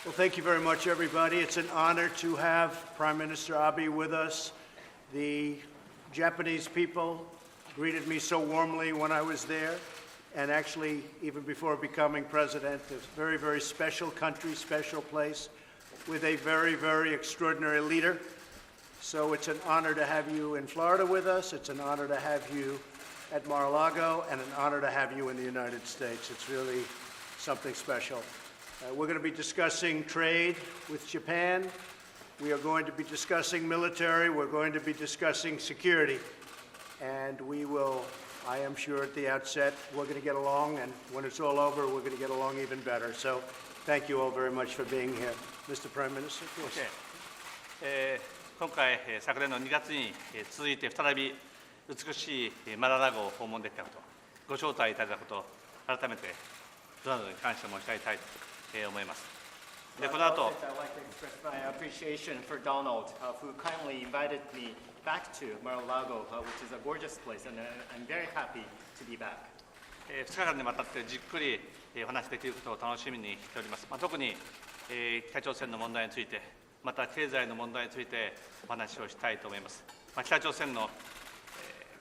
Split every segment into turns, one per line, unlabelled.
Well, thank you very much, everybody. It's an honor to have Prime Minister Abe with us. The Japanese people greeted me so warmly when I was there, and actually, even before becoming president, it's a very, very special country, special place, with a very, very extraordinary leader. So it's an honor to have you in Florida with us. It's an honor to have you at Mar-a-Lago, and an honor to have you in the United States. It's really something special. We're going to be discussing trade with Japan. We are going to be discussing military. We're going to be discussing security. And we will, I am sure at the outset, we're going to get along. And when it's all over, we're going to get along even better. So thank you all very much for being here. Mr. Prime Minister, please.
Okay. 今回、昨年の2月に続いて再び美しいマララゴを訪問できたこと、ご招待いただいたこと、改めてドナルドに感謝申し上げたいと思います。で、この後、
I'd like to express my appreciation for Donald, who kindly invited me back to Mar-a-Lago, which is a gorgeous place, and I'm very happy to be back.
2日間にわたってじっくりお話しできることを楽しみにしております。特に北朝鮮の問題について、また経済の問題についてお話をしたいと思います。北朝鮮の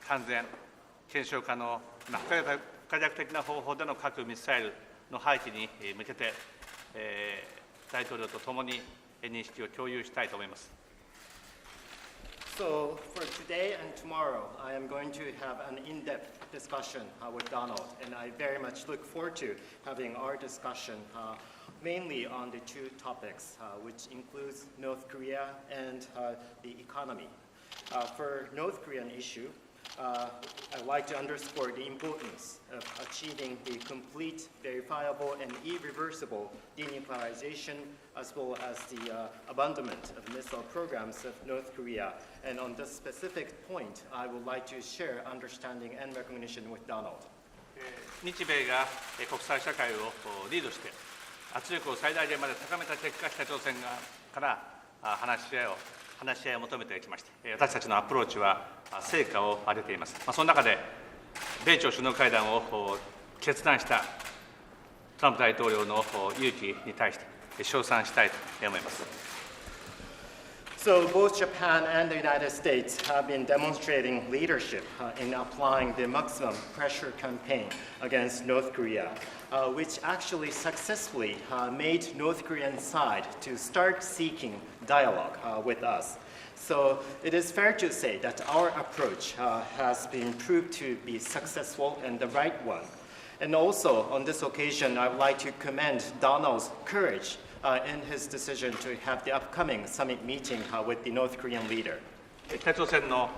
完全、検証可能、不可逆的な方法での核・ミサイルの廃棄に向けて、大統領とともに認識を共有したいと思います。
So for today and tomorrow, I am going to have an in-depth discussion with Donald, and I very much look forward to having our discussion mainly on the two topics, which includes North Korea and the economy. For North Korean issue, I'd like to underscore the importance of achieving the complete, verifiable, and irreversible denuclearization, as well as the abandonment of missile programs of North Korea. And on this specific point, I would like to share understanding and recognition with Donald.
日米が国際社会をリードして圧力を最大限まで高めた結果、北朝鮮から話し合いを求めてきました。私たちのアプローチは成果を上げています。その中で米朝首脳会談を決断したトランプ大統領の勇気に対して称賛したいと思います。
So both Japan and the United States have been demonstrating leadership in applying the maximum pressure campaign against North Korea, which actually successfully made North Korean side to start seeking dialogue with us. So it is fair to say that our approach has been proved to be successful and the right one. And also on this occasion, I would like to commend Donald's courage in his decision to have the upcoming summit meeting with the North Korean leader.
北朝鮮の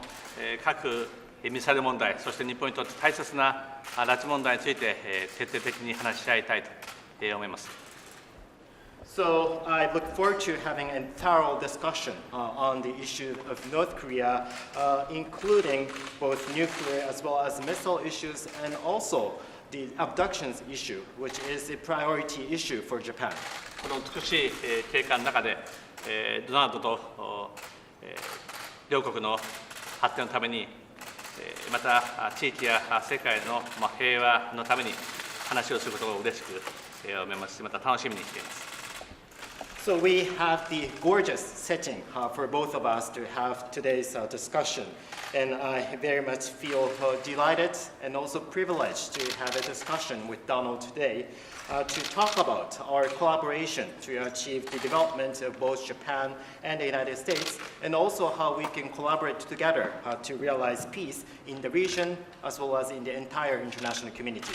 核・ミサイル問題、そして日本にとって大切な拉致問題について徹底的に話し合いたいと思います。
So I look forward to having a thorough discussion on the issue of North Korea, including both nuclear as well as missile issues, and also the abductions issue, which is a priority issue for Japan.
この美しい景観の中で、ドナルドと両国の発展のために、また地域や世界の平和のために話をすることを嬉しく思いますし、また楽しみにしています。
So we have the gorgeous setting for both of us to have today's discussion. And I very much feel delighted and also privileged to have a discussion with Donald today to talk about our collaboration to achieve the development of both Japan and the United States, and also how we can collaborate together to realize peace in the region as well as in the entire international community.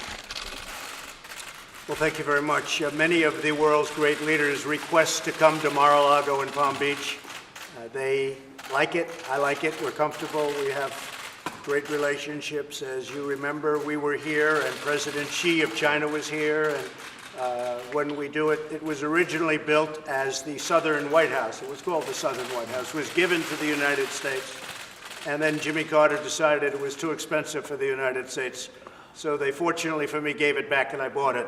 Well, thank you very much. Many of the world's great leaders request to come to Mar-a-Lago in Palm Beach. They like it. I like it. We're comfortable. We have great relationships. As you remember, we were here, and President Xi of China was here. And when we do it, it was originally built as the Southern White House. It was called the Southern White House. It was given to the United States. And then Jimmy Carter decided it was too expensive for the United States. So they, fortunately for me, gave it back, and I bought it.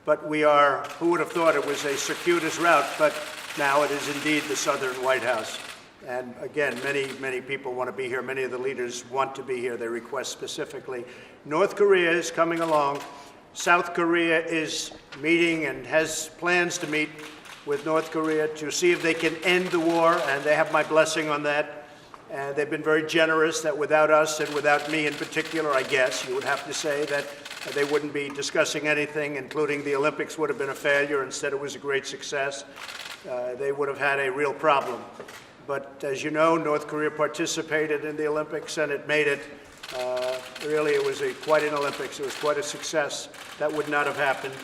But we are, who would have thought it was a circuitous route, but now it is indeed the Southern White House. And again, many people want to be here. Many of the leaders want to be here. They request specifically. North Korea is coming along. South Korea is meeting and has plans to meet. with North Korea to see if they can end the war, and they have my blessing on that. And they've been very generous that without us and without me in particular, I guess, you would have to say that they wouldn't be discussing anything, including the Olympics would have been a failure. Instead, it was a great success. They would have had a real problem. But as you know, North Korea participated in the Olympics, and it made it. Really, it was quite an Olympics. It was quite a success. That would not have happened.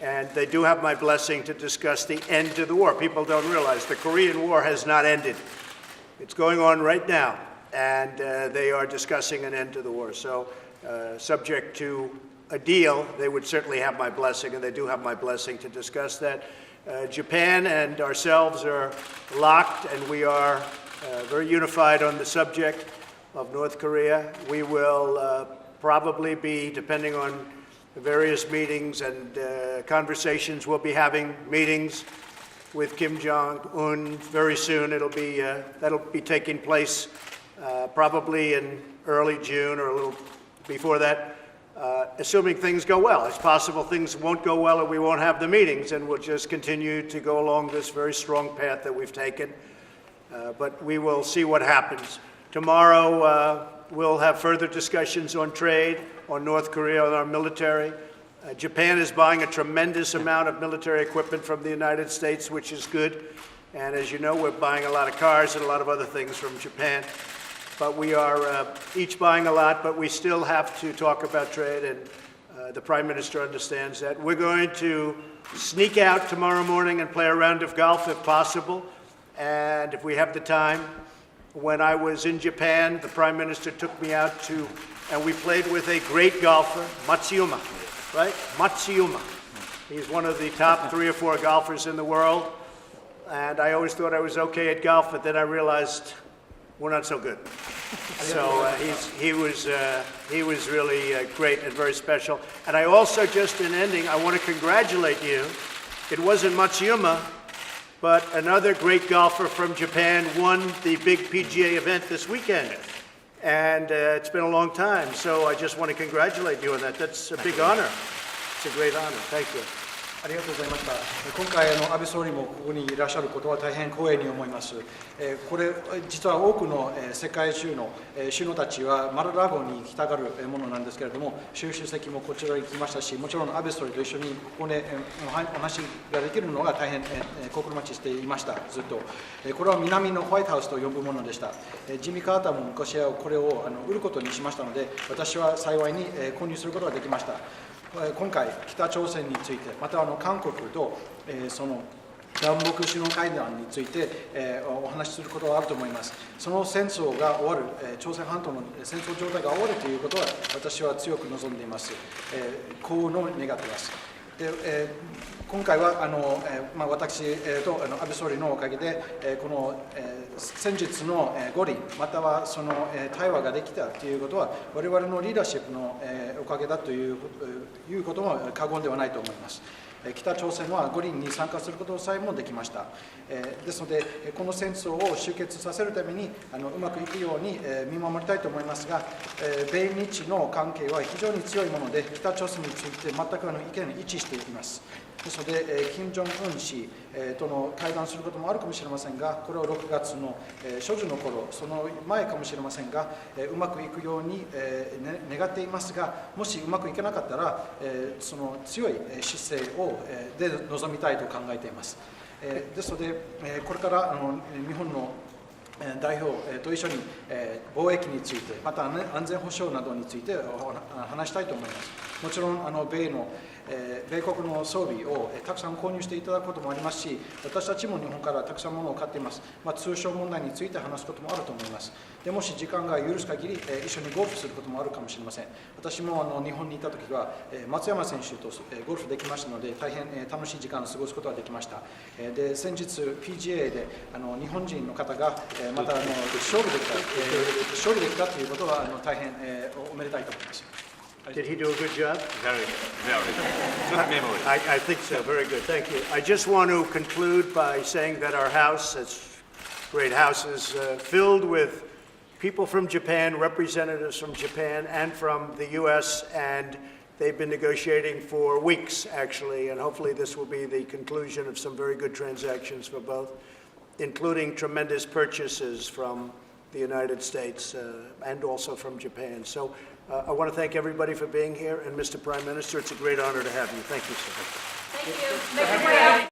And they do have my blessing to discuss the end to the war. People don't realize the Korean War has not ended. It's going on right now, and they are discussing an end to the war. So subject to a deal, they would certainly have my blessing, and they do have my blessing to discuss that. Japan and ourselves are locked, and we are very unified on the subject of North Korea. We will probably be, depending on the various meetings and conversations, we'll be having meetings with Kim Jong-un very soon. That'll be taking place probably in early June or a little before that, assuming things go well. It's possible things won't go well and we won't have the meetings, and we'll just continue to go along this very strong path that we've taken. But we will see what happens. Tomorrow, we'll have further discussions on trade, on North Korea, on our military. Japan is buying a tremendous amount of military equipment from the United States, which is good. And as you know, we're buying a lot of cars and a lot of other things from Japan. But we are each buying a lot, but we still have to talk about trade, and the Prime Minister understands that. We're going to sneak out tomorrow morning and play a round of golf if possible, and if we have the time. When I was in Japan, the Prime Minister took me out and we played with a great golfer, Matsuyama, right? Matsuyama. He's one of the top 3 or 4 golfers in the world, and I always thought I was okay at golf, but then I realized we're not so good. So he was really great and very special. And I also, just in ending, I want to congratulate you. It wasn't Matsuyama, but another great golfer from Japan won the big PGA event this weekend. And it's been a long time, so I just want to congratulate you on that. That's a big honor. It's a great honor. Thank you.
ありがとうございました。今回安倍総理もここにいらっしゃることは大変光栄に思います。これ実は多くの世界中の首脳たちはマルラゴに行きたがるものなんですけれども、習主席もこちらに来ましたし、もちろん安倍総理と一緒にここでお話ができるのが大変心待ちしていました。ずっとこれは南のホワイトハウスと呼ぶものでした。ジミー・カーターも昔はこれを売ることにしましたので、私は幸いに購入することができました。今回、北朝鮮について、また韓国とその南北首脳会談についてお話しすることがあると思います。その戦争が終わる、朝鮮半島の戦争状態が終わるということは、私は強く望んでいます。幸運を願っています。で今回は私と安倍総理のおかげで、この先日の五輪、またはその対話ができたということは、我々のリーダーシップのおかげだということも過言ではないと思います。北朝鮮は五輪に参加することさえもできました。ですので、この戦争を終結させるためにうまくいくように見守りたいと思いますが、米日の関係は非常に強いもので、北朝鮮について全く意見一致しています。ですので、金正恩氏との会談することもあるかもしれませんが、これを6月の初旬の頃、その前かもしれませんが、うまくいくように願っていますが、もしうまくいかなかったら、その強い姿勢で臨みたいと考えています。ですので、これから日本の代表と一緒に貿易について、また安全保障などについて話したいと思います。もちろん米国の装備をたくさん購入していただくこともありますし、私たちも日本からたくさん物を買っています。通商問題について話すこともあると思います。でもし時間が許す限り、一緒にゴルフすることもあるかもしれません。私も日本にいたときは、松山選手とゴルフできましたので、大変楽しい時間を過ごすことができました。で、先日 PGA で日本人の方がまた勝利できたということは大変おめでたいと思います。
Did he do a good job?
Very, very. Good memory.
I think so. Very good. Thank you. I just want to conclude by saying that our house, it's a great house, is filled with people from Japan, representatives from Japan and from the U.S. and They've been negotiating for weeks, actually, and hopefully this will be the conclusion of some very good transactions for both, including tremendous purchases from the United States and also from Japan. So I want to thank everybody for being here, and Mr. Prime Minister, it's a great honor to have you. Thank you, sir.
Thank you. Make your way out.